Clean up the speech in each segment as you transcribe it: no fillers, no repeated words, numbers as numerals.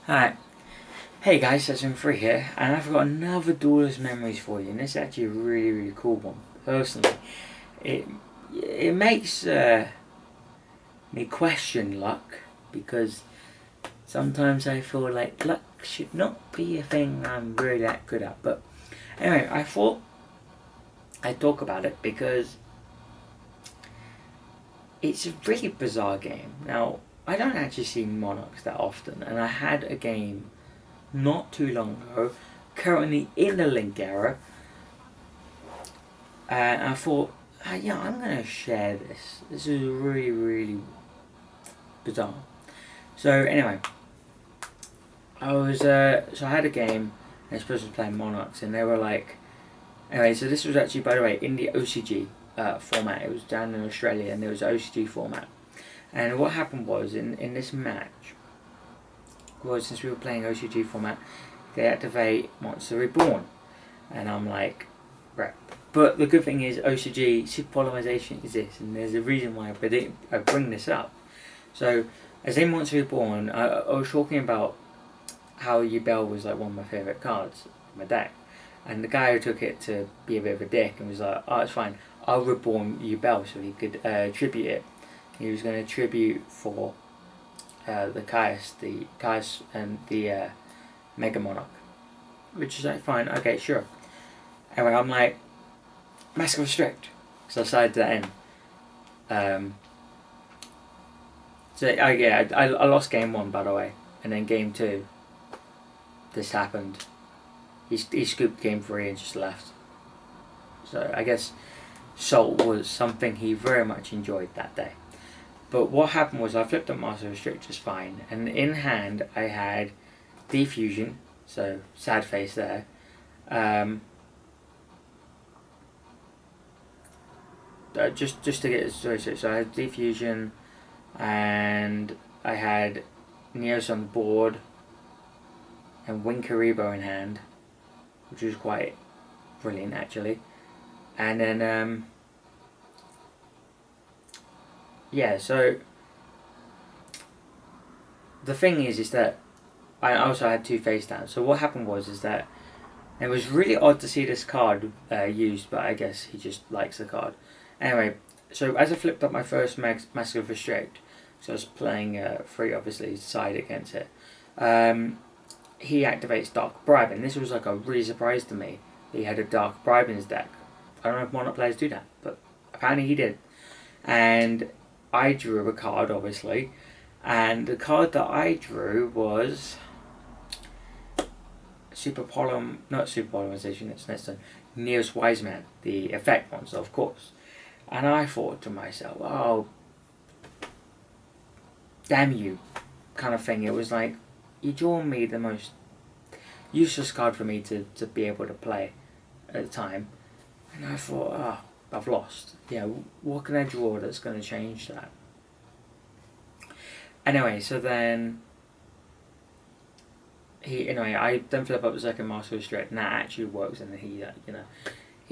Hi. Hey guys, Session 3 here, and I've got another Duelist Memories for you, and this is actually a really cool one. Personally, it it makes me question luck, because sometimes I feel like luck should not be a thing I'm really that good at. But anyway, I thought I'd talk about it because it's a really bizarre game. Now, I don't actually see Monarchs that often, and I had a game not too long ago, currently in the link era, and I thought, yeah, I'm gonna share this. This is really bizarre. So anyway, I had a game, and this person was playing Monarchs, and they were like, anyway, so this was actually, by the way, in the OCG format. It was down in Australia, and there was OCG format. And what happened was in this match was, since we were playing OCG format, they activate Monster Reborn, and I'm like, right. But the good thing is OCG superpolarization exists, and there's a reason why I bring this up. So, as in Monster Reborn, I was talking about how Yubel was like one of my favourite cards in my deck, and the guy who took it to be a bit of a dick and was like, "Oh, it's fine. I'll reborn Yubel so he could tribute it." He was going to tribute for the Caius and the Mega Monarch, which is like fine. Okay, sure. Anyway, I'm like, Mask of Restrict, so I decided that in. Um, I lost game one, by the way, and then game two, this happened. He scooped game three and just left. So I guess Salt was something he very much enjoyed that day. But what happened was I flipped up Master Restrict just fine, and in hand I had Defusion, so sad face there. Just to get it straight, so I had Defusion, and I had Neos on the board, and Winkaribo in hand, which was quite brilliant actually. And then so the thing is that I also had two face downs. So what happened was is that it was really odd to see this card used, but I guess he just likes the card. Anyway, so as I flipped up my first Massive Restrict, so I was playing 3 obviously side against it, he activates Dark Bribe, and this was like a really surprise to me. He had a Dark Bribe in his deck. I don't know if Monarch players do that, but apparently he did. And I drew a card, obviously, and the card that I drew was not Superpolarization, it's next to Neos Wiseman, the effect monster, of course. And I thought to myself, oh, damn you, kind of thing. It was like, you draw me the most useless card for me to be able to play at the time. And I thought, I've lost. Yeah, what can I draw that's going to change that? Anyway, so then I then flip up the second Master Restrict, and that actually works, and he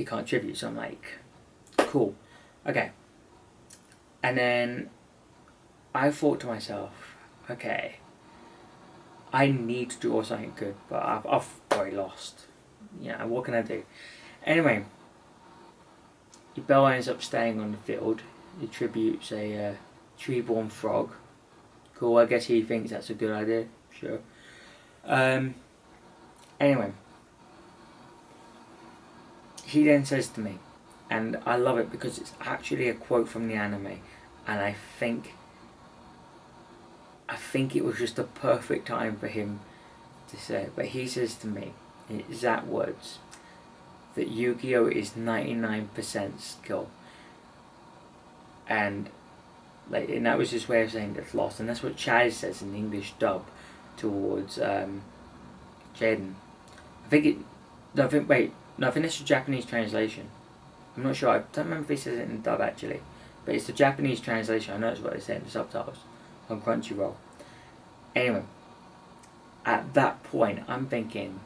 can't tribute. So I'm like, cool, okay. And then I thought to myself, okay, I need to draw something good, but I've already lost. What can I do? Anyway, Bell ends up staying on the field. He tributes a tree-born frog. Cool, I guess he thinks that's a good idea. Sure. Anyway, he then says to me, and I love it because it's actually a quote from the anime, and I think it was just a perfect time for him to say it. But he says to me, in exact words, that Yu-Gi-Oh is 99% skill, and that was his way of saying that's lost, and that's what Chaz says in the English dub towards Jaden. I think that's the Japanese translation. I'm not sure. I don't remember if he says it in the dub actually, but it's the Japanese translation. I know it's what they say in the subtitles on Crunchyroll. Anyway, at that point, I'm thinking,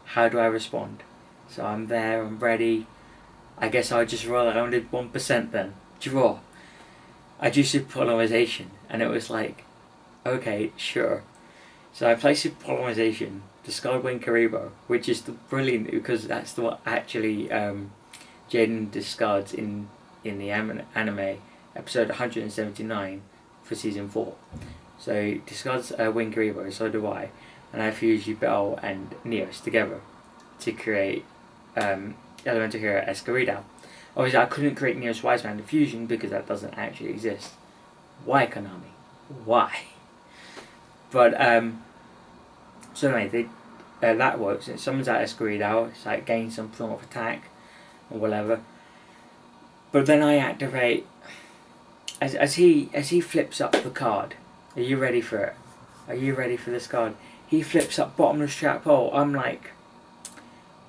how do I respond? So I'm there, I'm ready. I guess I'll just roll around at 1% then. Draw. I do Superpolarization, and it was like, okay, sure. So I place in polymerization, discard Wing Karibo, which is brilliant because that's what actually Jaden discards in the anime episode 179 for season 4. So he discards Wing Karibo, so do I, and I fuse Yubel and Neos together to create Elemental Hero Escarida. Obviously I couldn't create Neos Wiseman fusion because that doesn't actually exist. Why, Konami? Why? But so anyway, that works. It summons out Escarida, it's like gain some form of attack or whatever. But then I activate as he flips up the card. Are you ready for it? Are you ready for this card? He flips up Bottomless Trap Hole. I'm like,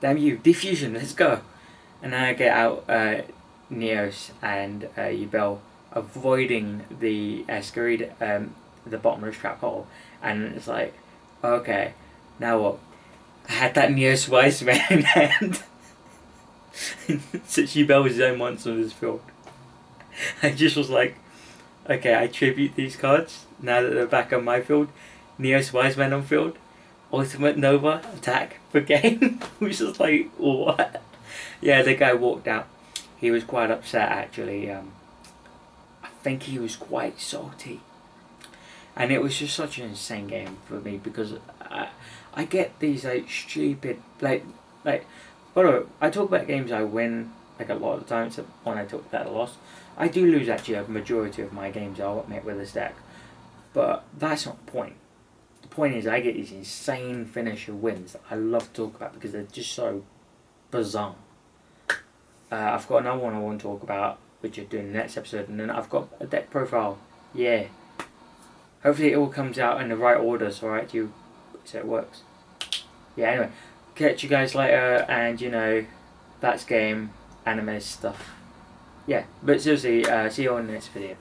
damn you, diffusion, let's go. And then I get out Neos and Yubel, avoiding the Escarida, the Bottomless Trap Hole. And it's like, okay, now what? I had that Neos Wiseman in hand. Since Yubel was his own monster on this field. I just was like, okay, I tribute these cards now that they're back on my field. Neos Wiseman on field. Ultimate Nova attack for game. Which was like, what? Yeah, the guy walked out. He was quite upset actually. I think he was quite salty. And it was just such an insane game for me because I get these like stupid like by the way, I talk about games I win like a lot of the time, so when I talk about a loss. I do lose actually a majority of my games, I'll admit, with this deck. But that's not the point. The point is I get these insane finisher wins that I love to talk about because they're just so bizarre. I've got another one I want to talk about, which I'll do in the next episode, and then I've got a deck profile. Yeah. Hopefully it all comes out in the right order so it works. Yeah, anyway. Catch you guys later, and you know, that's game, anime stuff. Yeah, but seriously, see you on the next video.